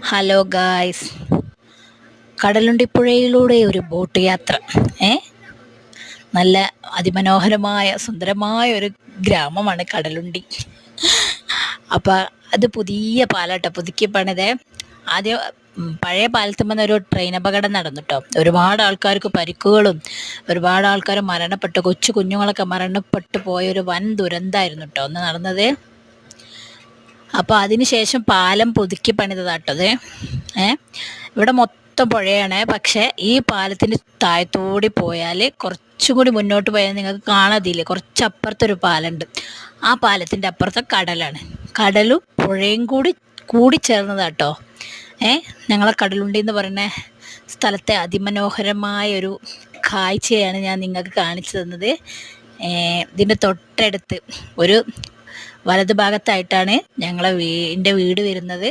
Hello guys, കടലുണ്ടിപ്പുഴയിലൂടെ ഒരു boat യാത്ര. ഏ നല്ല അതിമനോഹരമായ സുന്ദരമായ ഒരു ഗ്രാമമാണ് കടലുണ്ടി. അപ്പം അത് പുതിയ പാലാട്ടോ, പുതുക്കി പണിതേ. ആദ്യം പഴയ പാലത്തുമ്പോൾ ഒരു ട്രെയിൻ അപകടം നടന്നിട്ടോ. ഒരുപാട് ആൾക്കാർക്ക് പരിക്കുകളും ഒരുപാട് ആൾക്കാർ മരണപ്പെട്ടു, കൊച്ചു കുഞ്ഞുങ്ങളൊക്കെ മരണപ്പെട്ടു പോയ ഒരു വൻ ദുരന്തമായിരുന്നു കേട്ടോ ഒന്ന് നടന്നത്. അപ്പോൾ അതിന് ശേഷം പാലം പുതുക്കി പണിതതാട്ടത്. ഇവിടെ മൊത്തം പുഴയാണ്. പക്ഷേ ഈ പാലത്തിന് താഴത്തോടി പോയാൽ കുറച്ചും കൂടി മുന്നോട്ട് പോയാൽ നിങ്ങൾക്ക് കാണാതില്ലേ, കുറച്ചപ്പുറത്തൊരു പാലമുണ്ട്. ആ പാലത്തിൻ്റെ അപ്പുറത്തെ കടലാണ്. കടലും പുഴയും കൂടി ചേർന്നതാട്ടോ. ഞങ്ങളെ കടലുണ്ടി എന്ന് പറയുന്ന സ്ഥലത്തെ അതിമനോഹരമായ ഒരു കാഴ്ചയാണ് ഞാൻ നിങ്ങൾക്ക് കാണിച്ചു തന്നത്. ഇതിൻ്റെ തൊട്ടടുത്ത് ഒരു വലതു ഭാഗത്തായിട്ടാണ് എൻ്റെ വീട് വരുന്നത്.